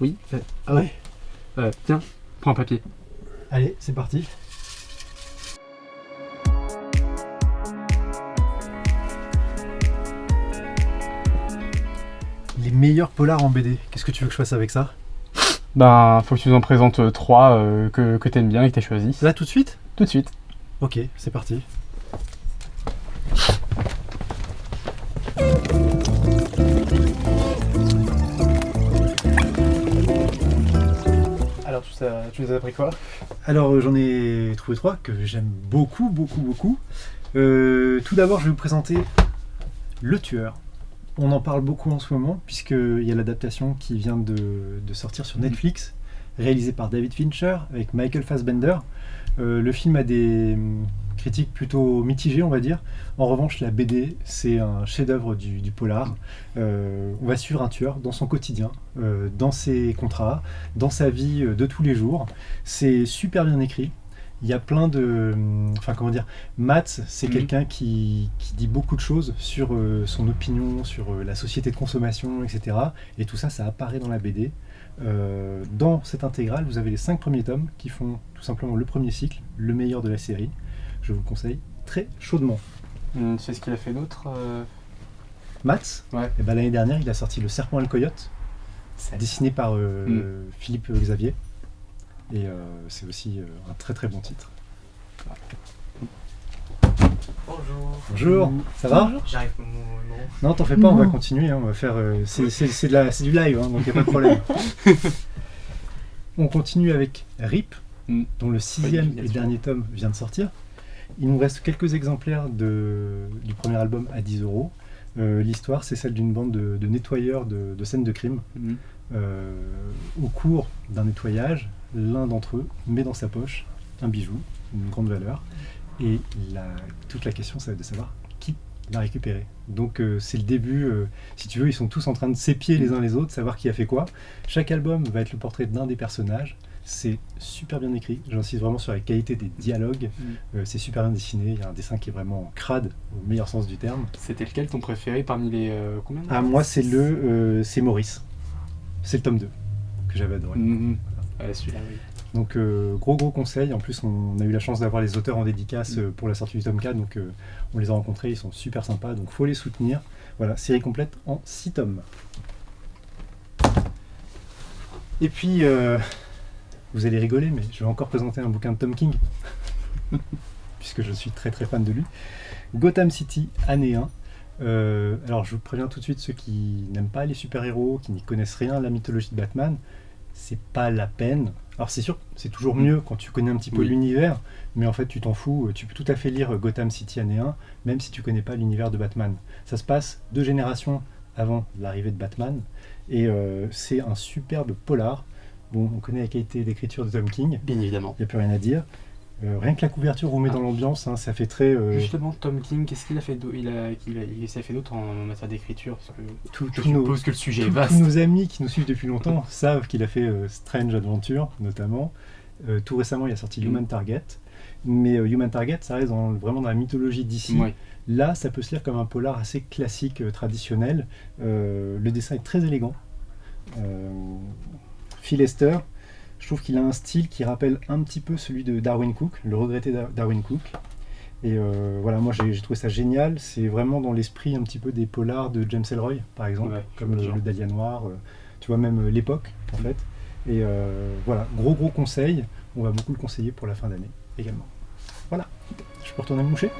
Oui. Ah ouais. Tiens, prends un papier. Allez, c'est parti. Les meilleurs polars en BD. Qu'est-ce que tu veux que je fasse avec ça? Ben, faut que tu nous en présentes 3 que t'aimes bien et que t'as choisi. Là, tout de suite? Tout de suite. Ok, c'est parti. Alors, tu les as appris quoi? Alors, j'en ai trouvé 3 que j'aime beaucoup. Tout d'abord, je vais vous présenter Le Tueur. On en parle beaucoup en ce moment, puisqu'il y a l'adaptation qui vient de sortir sur Netflix, réalisée par David Fincher, avec Michael Fassbender. Le film a des critiques plutôt mitigées, on va dire. En revanche, la BD, c'est un chef-d'œuvre du polar. On va suivre un tueur dans son quotidien, dans ses contrats, dans sa vie de tous les jours. C'est super bien écrit. Il y a plein de... Enfin, comment dire, Mats, c'est quelqu'un qui dit beaucoup de choses sur son opinion, sur la société de consommation, etc. Et tout ça, ça apparaît dans la BD. Dans cette intégrale, vous avez les 5 premiers tomes qui font tout simplement le premier cycle, le meilleur de la série. Je vous le conseille très chaudement. Tu sais ce qu'il a fait d'autre Mats, Ouais. et ben, l'année dernière, il a sorti Le Serpent et le Coyote, dessiné par Philippe Xavier. Et c'est aussi un très très bon titre. Bonjour, ça va? Bonjour. J'arrive au moment. Non, t'en fais pas, on va continuer, hein, on va faire. C'est du live, hein, donc y a pas de problème. On continue avec RIP, dont le 6e et dernier tome vient de sortir. Il nous reste quelques exemplaires du premier album à 10 €. L'histoire, c'est celle d'une bande de nettoyeurs de scènes de crime. Au cours d'un nettoyage, l'un d'entre eux met dans sa poche un bijou, une grande valeur. Et toute la question, ça va être de savoir qui l'a récupéré. Donc c'est le début, si tu veux, ils sont tous en train de s'épier les uns les autres, savoir qui a fait quoi. Chaque album va être le portrait d'un des personnages. C'est super bien écrit, j'insiste vraiment sur la qualité des dialogues. C'est super bien dessiné, il y a un dessin qui est vraiment crade, au meilleur sens du terme. C'était lequel ton préféré parmi les combien? Ah, moi c'est c'est Maurice. C'est le tome 2 que j'avais adoré. Ouais, celui-là, oui. Donc gros conseil, en plus on a eu la chance d'avoir les auteurs en dédicace pour la sortie du tome 4, donc on les a rencontrés, ils sont super sympas, donc faut les soutenir. Voilà, série complète en 6 tomes. Et puis, vous allez rigoler, mais je vais encore présenter un bouquin de Tom King, puisque je suis très fan de lui. Gotham City, année 1. Alors je vous préviens tout de suite, ceux qui n'aiment pas les super-héros, qui n'y connaissent rien à la mythologie de Batman, c'est pas la peine. Alors c'est sûr, c'est toujours mieux quand tu connais un petit peu l'univers, mais en fait tu t'en fous, tu peux tout à fait lire Gotham City année 1, même si tu connais pas l'univers de Batman. Ça se passe 2 générations avant l'arrivée de Batman, et c'est un superbe polar. Bon, on connaît la qualité d'écriture de Tom King, Bien évidemment. il n'y a plus rien à dire. Rien que la couverture vous met dans l'ambiance, hein, ça fait très... Justement, Tom King, qu'est-ce qu'il a fait d'autre? Il s'est fait d'autre en matière d'écriture? Parce que je nos- suppose que le sujet est tous vaste. nos amis qui nous suivent depuis longtemps savent qu'il a fait Strange Adventure, notamment. Tout récemment, il a sorti Human Target. Mais Human Target, ça reste vraiment dans la mythologie d'ici. Ouais. Là, ça peut se lire comme un polar assez classique, traditionnel. Le dessin est très élégant. Phil Lester, je trouve qu'il a un style qui rappelle un petit peu celui de Darwin Cook, le regretté Darwin Cook. Et voilà, moi j'ai trouvé ça génial. C'est vraiment dans l'esprit un petit peu des polars de James Ellroy, par exemple, comme le Dahlia Noir, tu vois, même l'époque, en fait. Et voilà, gros conseil. On va beaucoup le conseiller pour la fin d'année également. Voilà, je peux retourner me moucher.